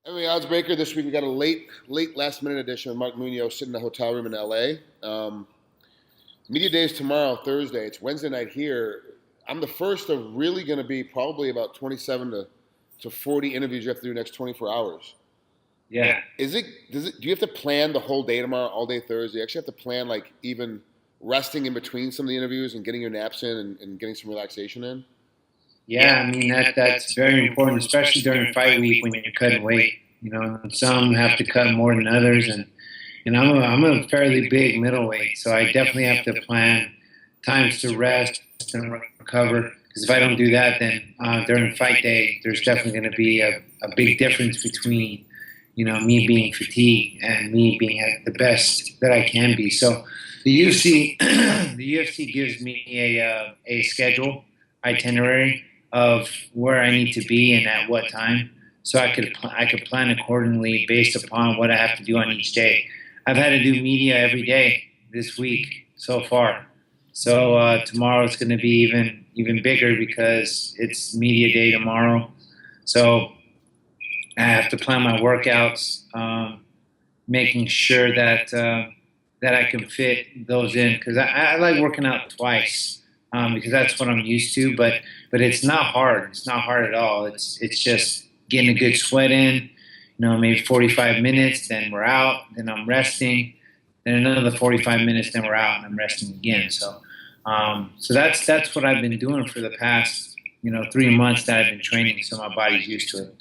MMAOddsBreaker this week. We got a late last minute edition with Mark Munoz sitting in a hotel room in LA. Media day is tomorrow, Thursday. It's Wednesday night here. I'm the first of really going to be probably about 27 to 40 interviews you have to do the next 24 hours. Yeah. Do you have to plan the whole day tomorrow, all day Thursday? You actually have to plan like even resting in between some of the interviews and getting your naps in and getting some relaxation in? Yeah, I mean that's very important, especially during fight week when you're cutting weight. You know, some have to cut more than others, and I'm a fairly big middleweight, so I definitely have to plan times to rest and recover. Because if I don't do that, then during fight day, there's definitely going to be a big difference between me being fatigued and me being at the best that I can be. So the UFC the UFC gives me a schedule itinerary of where I need to be and at what time, so I could plan accordingly based upon what I have to do on each day. I've had to do media every day this week so far, so tomorrow it's going to be even bigger because it's media day tomorrow. So I have to plan my workouts, making sure that I can fit those in, because I like working out twice. Because that's what I'm used to, but it's not hard. It's not hard at all. It's just getting a good sweat in, maybe 45 minutes, then we're out, then I'm resting, then another 45 minutes, then we're out, and I'm resting again. So that's what I've been doing for the past 3 months that I've been training, so my body's used to it.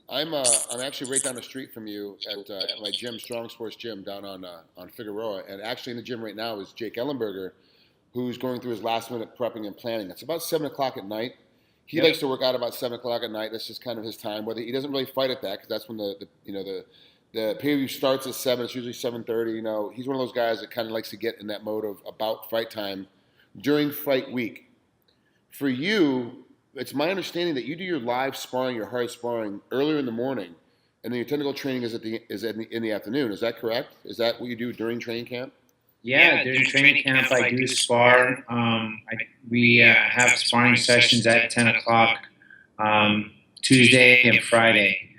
I'm actually right down the street from you at my gym, Strong Sports Gym, down on Figueroa, and actually in the gym right now is Jake Ellenberger, who's going through his last minute prepping and planning. It's about 7 o'clock at night. He likes to work out about 7 o'clock at night. That's just kind of his time. Whether he doesn't really fight at that, because that's when the pay-per-view starts at 7. It's usually 7:30. He's one of those guys that kind of likes to get in that mode of about fight time during fight week. For you, it's my understanding that you do your live sparring, your hard sparring earlier in the morning, and then your technical training is in the afternoon. Is that correct? Is that what you do during training camp? Yeah, during training camp I do spar. We have sparring sessions at 10 o'clock Tuesday and Friday,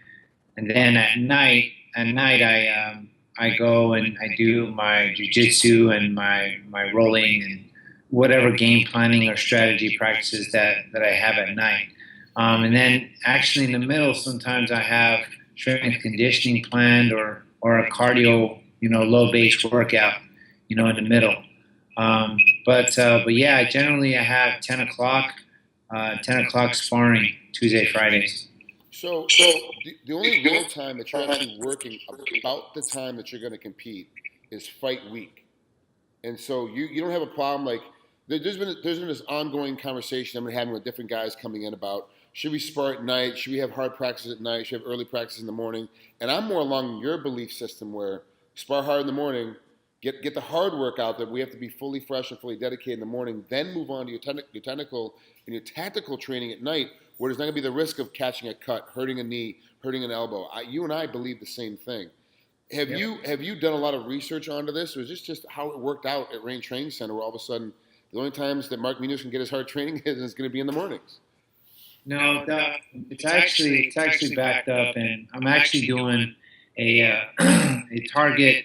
and then at night I go and I do my jiu-jitsu and my rolling and whatever game planning or strategy practices that I have at night. And then actually in the middle, sometimes I have strength conditioning planned or a cardio low base workout in the middle. But yeah, generally I have 10 o'clock sparring Tuesday, Fridays. So the only real time that you're actually working about the time that you're going to compete is fight week. And so you don't have a problem, like there's been this ongoing conversation I've been having with different guys coming in about, should we spar at night? Should we have hard practice at night? Should we have early practice in the morning? And I'm more along your belief system where spar hard in the morning, get the hard work out that we have to be fully fresh and fully dedicated in the morning, then move on to your technical and your tactical training at night, where there's not going to be the risk of catching a cut, hurting a knee, hurting an elbow. You and I believe the same thing. Have you done a lot of research onto this, or is this just how it worked out at Rain Training Center, where all of a sudden the only times that Mark Munoz can get his hard training is going to be in the mornings? No, it's actually backed up, and I'm actually doing a target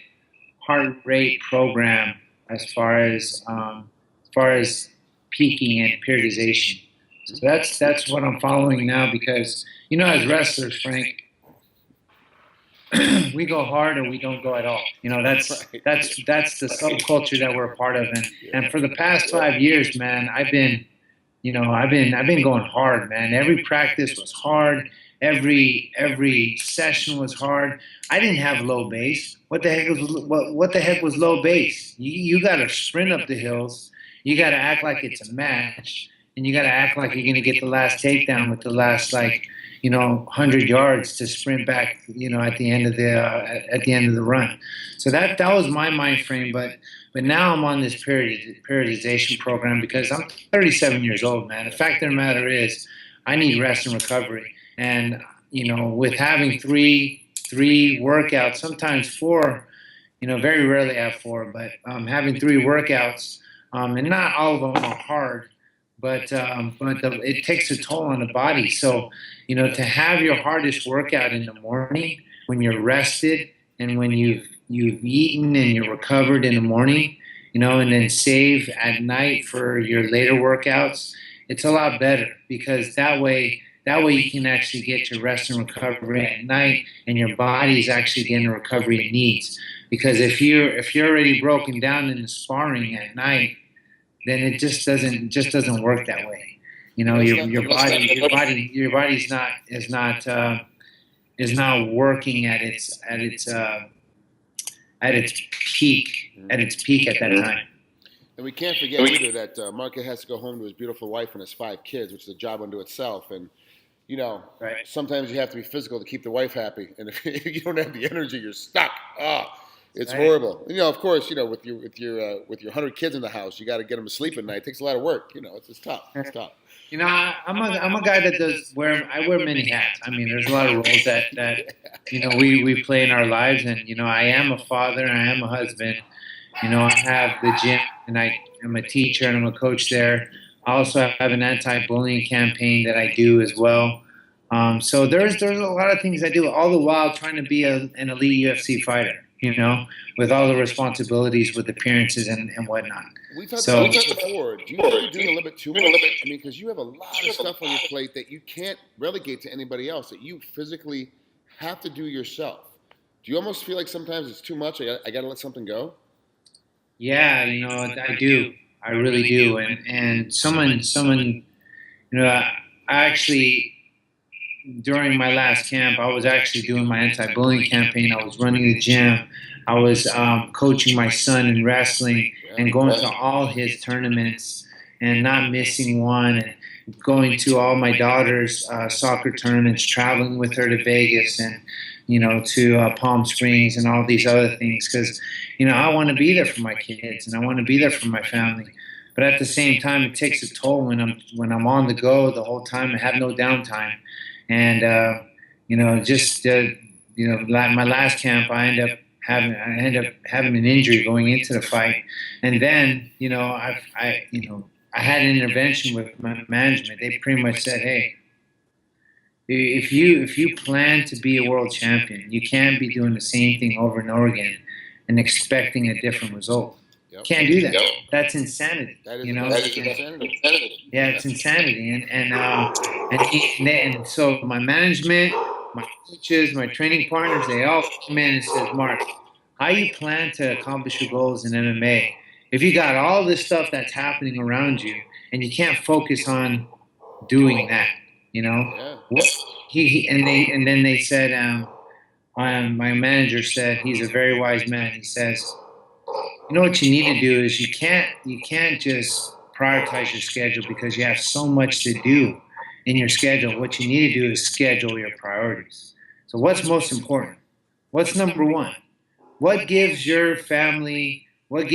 heart rate program as far as peaking and periodization. So that's what I'm following now, because as wrestlers, Frank, we go hard or we don't go at all. That's the subculture that we're a part of, and for the past 5 years, man, I've been going hard, man. Every practice was hard. Every session was hard. I didn't have low base. What the heck was low base? You got to sprint up the hills. You got to act like it's a match, and you got to act like you're going to get the last takedown with the last 100 yards to sprint back at the end of the run. So that was my mind frame. But now I'm on this periodization program because I'm 37 years old, man. The fact of the matter is, I need rest and recovery. And with having three workouts, sometimes 4, very rarely I have 4, but having 3 workouts, and not all of them are hard, it takes a toll on the body. So, to have your hardest workout in the morning when you're rested and when you've eaten and you're recovered in the morning, and then save at night for your later workouts, it's a lot better because that way you can actually get your rest and recovery at night, and your body's actually getting the recovery it needs. Because if you're already broken down in the sparring at night, then it just doesn't work that way. Your body's not working at its peak at that time. And we can't forget either that Mark has to go home to his beautiful wife and his 5 kids, which is a job unto itself. And Right. sometimes you have to be physical to keep the wife happy, and if you don't have the energy, you're stuck. It's Right. horrible. Of course, with your 100 kids in the house, you got to get them to sleep at night. It takes a lot of work. It's tough. It's tough. I'm a guy that I wear many hats. I mean, there's a lot of roles that we play in our lives, and I am a father, and I am a husband. I have the gym, and I'm a teacher, and I'm a coach there. I also have an anti-bullying campaign that I do as well. So there's a lot of things I do, all the while trying to be an elite UFC fighter, with all the responsibilities with appearances and whatnot. We've talked about this before. Do you think you're doing a little bit too much? I mean, because you have a lot of stuff on your plate that you can't relegate to anybody else, that you physically have to do yourself. Do you almost feel like sometimes it's too much? I got to let something go? Yeah, I do. I really do. And someone, I actually, during my last camp, I was actually doing my anti-bullying campaign. I was running the gym. I was coaching my son in wrestling and going to all his tournaments and not missing one, and going to all my daughter's soccer tournaments, traveling with her to Vegas and, to Palm Springs and all these other things. Because, I want to be there for my kids and I want to be there for my family. But at the same time, it takes a toll when I'm on the go the whole time. I have no downtime. And, my last camp, I end up having an injury going into the fight. And then, I had an intervention with my management. They pretty much said, hey, if you plan to be a world champion, you can't be doing the same thing over and over again and expecting a different result. Yep. Can't do that. Yep. That's insanity. That is insanity. Yeah, it's insanity. And so my management, my coaches, my training partners, they all come in and says, Mark, how you plan to accomplish your goals in MMA if you got all this stuff that's happening around you and you can't focus on doing that? Yeah. And then they said, my manager said, he's a very wise man. He says, what you need to do is you can't just prioritize your schedule because you have so much to do in your schedule. What you need to do is schedule your priorities. So what's most important? What's number one? What gives your family? What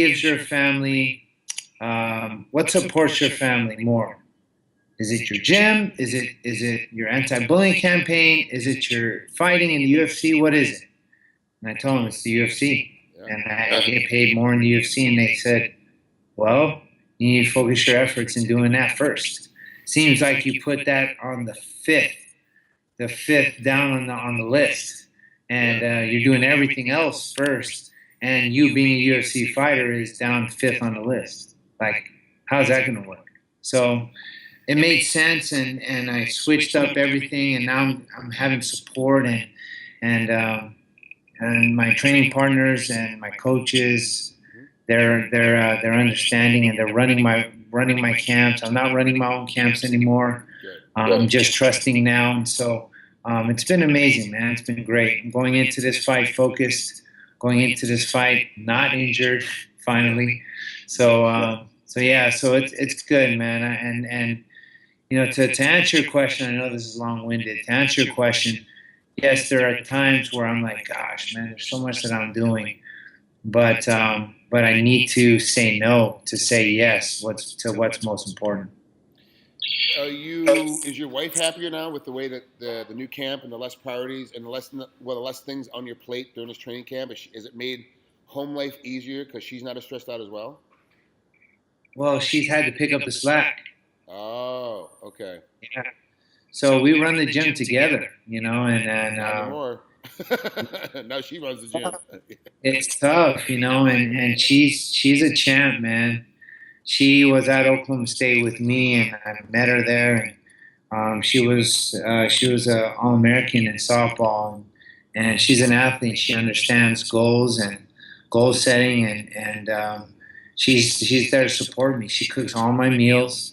supports your family more? Is it your gym? Is it your anti-bullying campaign? Is it your fighting in the UFC? What is it? And I told them it's the UFC. Yeah. And I get paid more in the UFC. And they said, well, you need to focus your efforts in doing that first. Seems like you put that on the fifth down on the list. And you're doing everything else first. And you being a UFC fighter is down 5th on the list. Like, how's that going to work? So it made sense, and I switched up everything, and now I'm having support and my training partners and my coaches. They're understanding, and they're running my camps. I'm not running my own camps anymore. I'm just trusting now, and so it's been amazing, man. It's been great. I'm going into this fight focused. Going into this fight not injured, finally. So it's good, man. And to answer your question, I know this is long-winded. To answer your question, yes, there are times where I'm like, gosh, man, there's so much that I'm doing, but I need to say no to say yes. What's most important. Is your wife happier now with the way that the new camp and the less priorities and the less things on your plate during this training camp? Is it made home life easier because she's not as stressed out as well? Well, she's had to pick up the slack. Okay. Yeah. So we run the gym together, you know, and Not anymore. Now she runs the gym. it's tough, you know, and she's a champ, man. She was at Oklahoma State with me, and I met her there, and she was a All American in softball, and she's an athlete. She understands goals and goal setting, and she's there to support me. She cooks all my meals.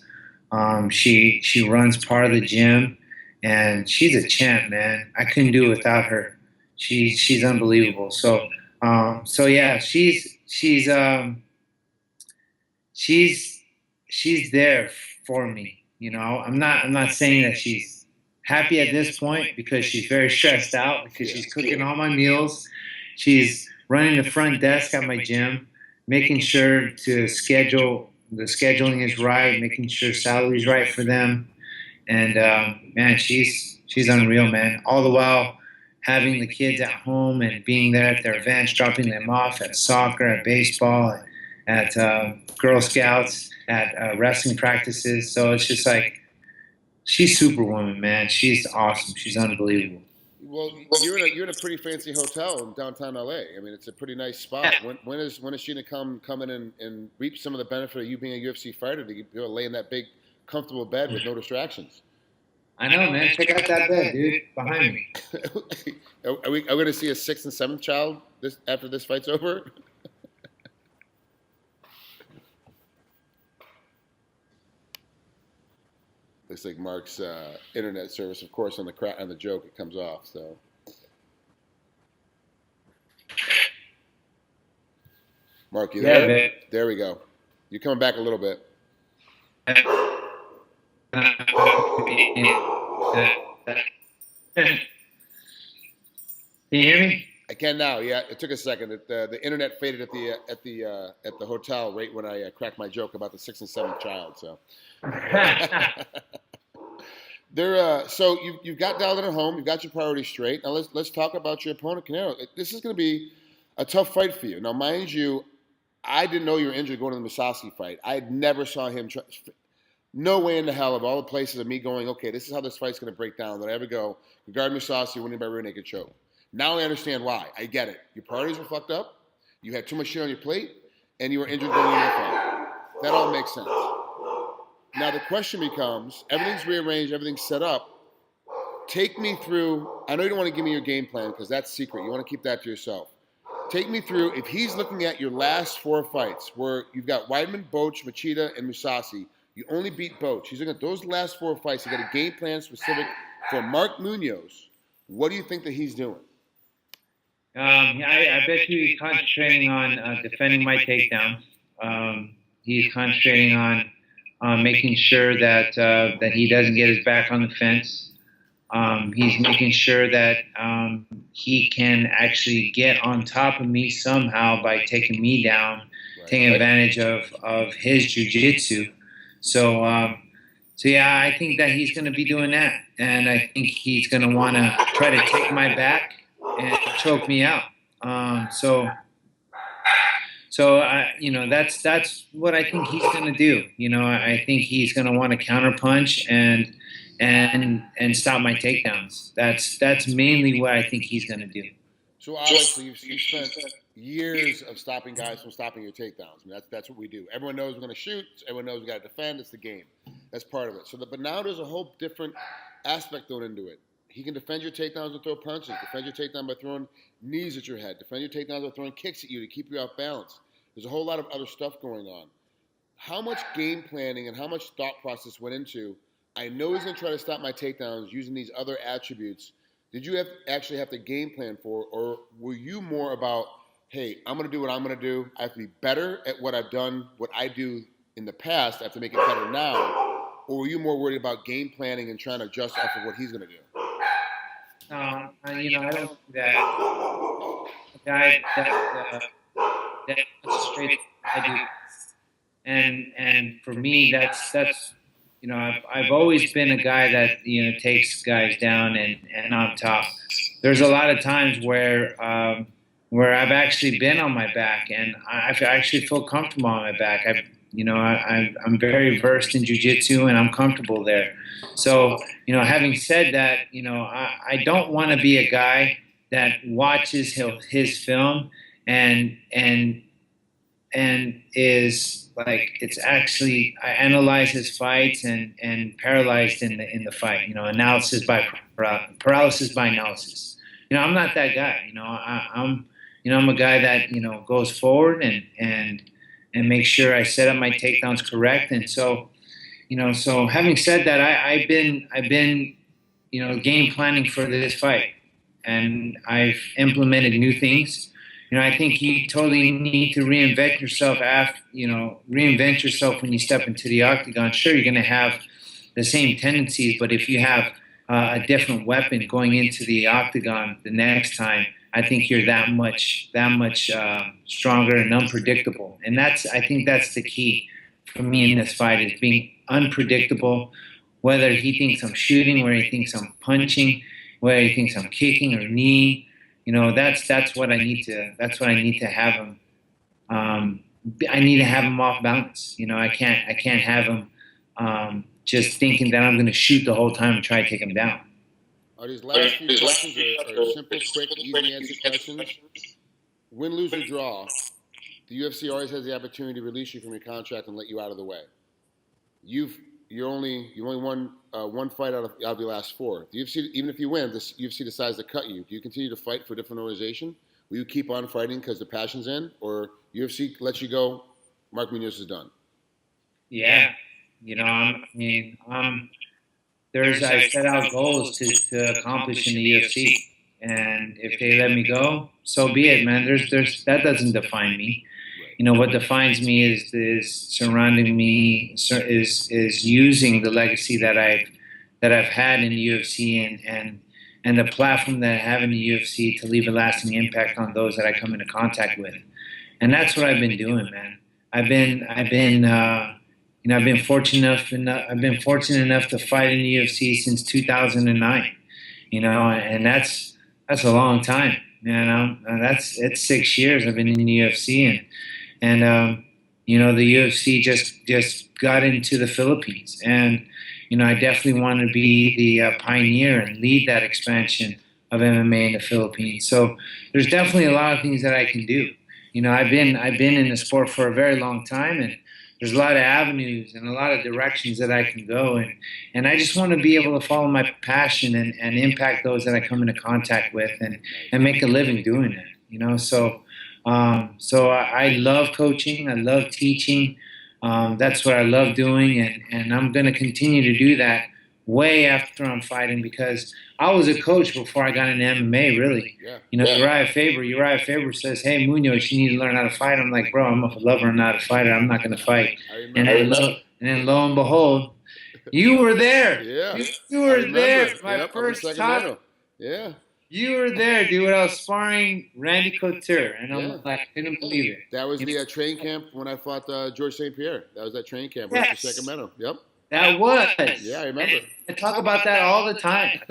She runs part of the gym, and she's a champ, man. I couldn't do it without her. She's unbelievable. So yeah, she's she's there for me. You know, I'm not saying that she's happy at this point because she's very stressed out because she's cooking all my meals. She's running the front desk at my gym, making sure to schedule the scheduling is right, making sure salary's right for them. And man, she's unreal, man. All the while having the kids at home and being there at their events, dropping them off at soccer, at baseball, at Girl Scouts, at wrestling practices. So it's just like she's Superwoman, man. She's awesome. She's unbelievable. Well, you're in a pretty fancy hotel in downtown LA. I mean, it's a pretty nice spot. When is she gonna come in and reap some of the benefit of you being a UFC fighter to be able to lay in that big, comfortable bed with no distractions? I know, man. Check out that bed, dude, behind me. Are we going to see a 6th and 7th child after this fight's over? Looks like Mark's internet service, of course, on the joke, it comes off. So, Mark, you there? Man. There we go. You're coming back a little bit. Can you hear me? I can now. Yeah, it took a second. The internet faded at the hotel right when I cracked my joke about the 6th and 7th child. So. So you've got dialed in at home. You've got your priorities straight. Now let's talk about your opponent, Carneiro. This is going to be a tough fight for you. Now, mind you, I didn't know you were injured going to the Musasi fight. I never saw him. No way in the hell of all the places of me going, okay, this is how this fight's going to break down. That I ever go, regard Musasi winning by rear naked choke. Now I understand why. I get it. Your priorities were fucked up. You had too much shit on your plate, and you were injured going into the fight. That all makes sense. Now the question becomes, everything's rearranged, everything's set up. Take me through, I know you don't want to give me your game plan because that's secret. You want to keep that to yourself. Take me through, if he's looking at your last 4 fights where you've got Weidman, Boch, Machida, and Musasi, you only beat Boch. He's looking at those last 4 fights. You got a game plan specific for Mark Munoz. What do you think that he's doing? I bet you he's concentrating on defending my takedowns. He's concentrating on making sure that he doesn't get his back on the fence. He's making sure that he can actually get on top of me somehow by taking me down, taking advantage of his jiu-jitsu. So yeah, I think that he's going to be doing that, and I think he's going to want to try to take my back and choke me out. So you know, that's what I think he's going to do. You know, I think he's going to want to counterpunch and stop my takedowns. That's mainly what I think he's going to do. So obviously you've spent years of stopping guys from stopping your takedowns. I mean, that's what we do. Everyone knows we're going to shoot. Everyone knows we got to defend. It's the game. That's part of it. But now there's a whole different aspect thrown into it. He can defend your takedowns and throw punches. Defend your takedown by throwing knees at your head. Defend your takedowns by throwing kicks at you to keep you off balance. There's a whole lot of other stuff going on. How much game planning and how much thought process went into, I know he's going to try to stop my takedowns using these other attributes. Did you actually have to game plan for, or were you more about, hey, I'm going to do what I'm going to do. I have to be better at what I've done, what I do in the past. I have to make it better now. Or were you more worried about game planning and trying to adjust off of what he's going to do? You know, I don't do that. A guy that's straight I do. And for me, that's you know, I've always been a guy that, you know, takes guys down and on top. There's a lot of times where I've actually been on my back and I actually feel comfortable on my back. You know, I'm very versed in jiu-jitsu and I'm comfortable there. So, you know, having said that, you know, I don't want to be a guy that watches his film and is like, it's actually, I analyze his fights and paralyzed in the fight. You know, paralysis by analysis. You know, I'm not that guy. You know, I'm a guy that, you know, goes forward and make sure I set up my takedowns correct. And so, you know, so having said that, I've been, you know, game planning for this fight, and I've implemented new things. You know, I think you totally need to reinvent yourself reinvent yourself when you step into the octagon. Sure, you're going to have the same tendencies, but if you have a different weapon going into the octagon the next time, I think you're that much stronger and unpredictable. And I think that's the key for me in this fight, is being unpredictable. Whether he thinks I'm shooting, whether he thinks I'm punching, whether he thinks I'm kicking or kneeing, you know, that's what I need to have him. I need to have him off balance. You know, I can't have him just thinking that I'm going to shoot the whole time and try to take him down. These last few questions are simple, quick, easy answer questions. Win, lose, or draw, the UFC always has the opportunity to release you from your contract and let you out of the way. You only won one fight out of your last four. The UFC, even if you win, the UFC decides to cut you. Do you continue to fight for a different organization? Will you keep on fighting because the passion's in, or UFC lets you go? Mark Munoz is done. Yeah, you know, I set out goals to accomplish in the UFC, and if they let me go, so be it, man. That doesn't define me. You know, what defines me is surrounding me, is using the legacy that I've had in the UFC and the platform that I have in the UFC to leave a lasting impact on those that I come into contact with. And that's what I've been doing, man. I've been fortunate enough to fight in the UFC since 2009. You know, and that's a long time, man. It's 6 years I've been in the UFC, and you know, the UFC just got into the Philippines, and you know, I definitely want to be the pioneer and lead that expansion of MMA in the Philippines. So there's definitely a lot of things that I can do. You know, I've been in the sport for a very long time, and there's a lot of avenues and a lot of directions that I can go, and I just want to be able to follow my passion and impact those that I come into contact with, and make a living doing it. You know, so I love coaching, I love teaching. That's what I love doing, and I'm going to continue to do that way after I'm fighting, because I was a coach before I got into MMA, really. Yeah. You know, Uriah Faber says, "Hey, Munoz, you need to learn how to fight." I'm like, bro, I'm a lover, not a fighter. I'm not going to fight. And then lo and behold, you were there. Yeah. You were there for my Yep, first time. Yeah. You were there, dude. I was sparring Randy Couture, and I'm like, I couldn't believe it. That was the training camp when I fought George St. Pierre. That was that training camp. Yes. Went to Sacramento. Yep. That was. Yeah, I remember. I talk about that all the time.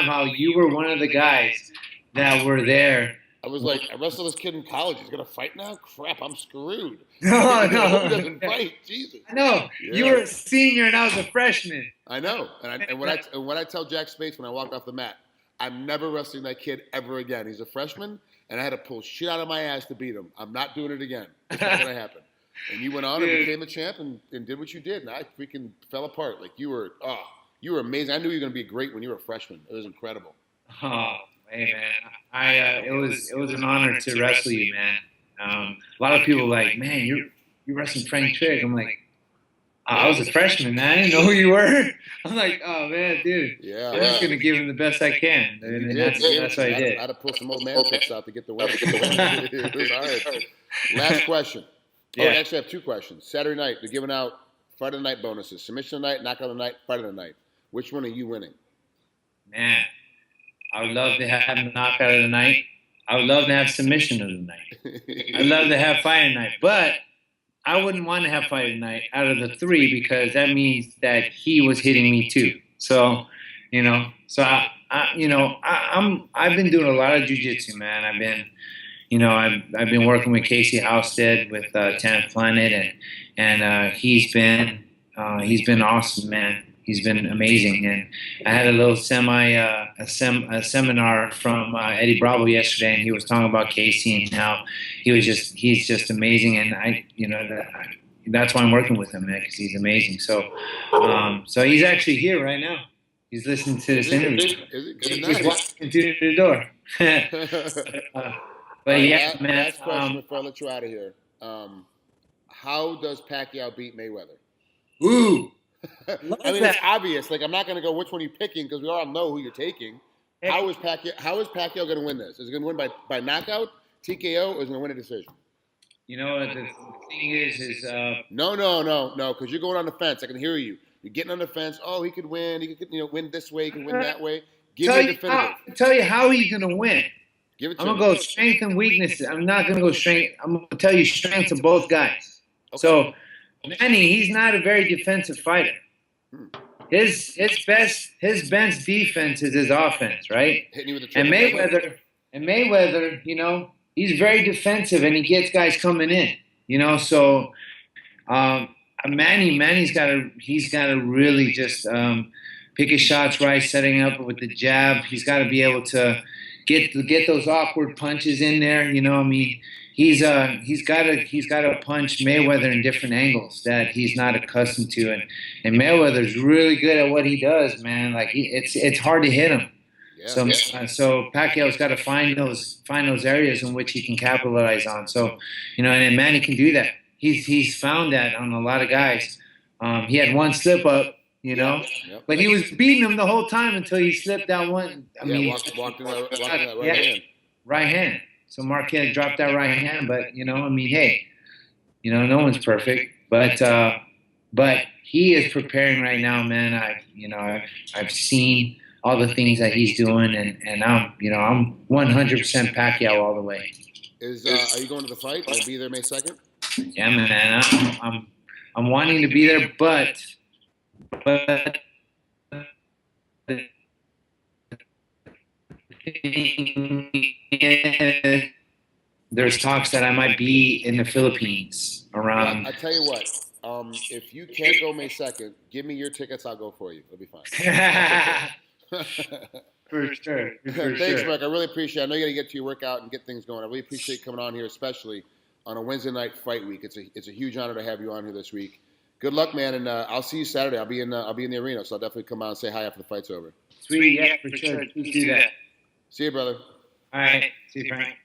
How you were one of the guys that were there. I was like, I wrestled this kid in college. He's going to fight now? Crap, I'm screwed. No. Who doesn't fight? Jesus. I know. Yeah. You were a senior and I was a freshman. I know. And when I tell Jack Spates when I walked off the mat, I'm never wrestling that kid ever again. He's a freshman, and I had to pull shit out of my ass to beat him. I'm not doing it again. It's not going to happen. And you went on and became a champ and did what you did, and I freaking fell apart. Like, you were amazing. I knew you were going to be great when you were a freshman. It was incredible. Oh, hey, man. It was an honor to wrestle you, man. A lot of people are like, man, you're wrestling Frank Trigg. I'm like, I was a freshman, man. I didn't know who you were. I'm like, oh, man, dude. Yeah. I'm just going to give him the best I can. And that's what I did. I had to pull some old man tricks out to get the win. It was hard. Last question. Yeah. Oh, I actually have two questions. Saturday night, they're giving out Friday night bonuses. Submission of the night, knockout of the night, fight of the night. Which one are you winning? Man, I would love to have knockout of the night. I would love to have submission of the night. I'd love to have fight of the night. But I wouldn't want to have fight of the night out of the three, because that means that he was hitting me too. So, you know, I've been doing a lot of jiu-jitsu, man. you know, I've been working with Casey Housestead with 10th Planet, and he's been awesome, man. He's been amazing, and I had a little seminar from Eddie Bravo yesterday, and he was talking about Casey and how he's just amazing, and that's why I'm working with him, man, because he's amazing. So he's actually here right now. He's listening to this interview. He's walking through the door. But yeah, man. Last question before I let you out of here. How does Pacquiao beat Mayweather? Ooh. I mean, it's obvious. Like, I'm not going to go which one you're picking because we all know who you're taking. How is Pacquiao going to win this? Is he going to win by knockout, TKO, or is he going to win a decision? You know, the thing is No, because you're going on the fence. I can hear you. You're getting on the fence. Oh, he could win. He could, win this way. He could win that way. Give me a definitive. Tell you how he's going to win. Give it to I'm going to go strength and weaknesses. I'm not going to go strength. I'm going to tell you strengths of both guys. Okay. So, Manny, he's not a very defensive fighter. His best defense is his offense, right? Hitting you with and Mayweather, he's very defensive and he gets guys coming in, So, Manny's got to really just pick his shots right, setting up with the jab. He's got to be able to get those awkward punches in there. He's got to punch Mayweather in different angles that he's not accustomed to, and Mayweather's really good at what he does, man. Like it's hard to hit him. Yeah, so Pacquiao's got to find those areas in which he can capitalize on. So and Manny can do that. He's found that on a lot of guys. He had one slip up. But he was beating him the whole time until he slipped that one. Walked in that right hand. Right hand. So Mark had dropped that right hand, but hey, no one's perfect, but he is preparing right now, man. I've seen all the things that he's doing, and I'm 100% Pacquiao all the way. Are you going to the fight? Will you be there May 2nd? Yeah, man. I'm wanting to be there, but there's talks that I might be in the Philippines around. I tell you what, if you can't go May 2nd, give me your tickets. I'll go for you. It'll be fine. For sure. Thanks, Mark. I really appreciate it. I know you got to get to your workout and get things going. I really appreciate coming on here, especially on a Wednesday night fight week. It's a huge honor to have you on here this week. Good luck, man, and I'll see you Saturday. I'll be in the arena, so I'll definitely come out and say hi after the fight's over. Sweet, yeah, for sure. Please do that. See you, brother. All right. See you, Frank.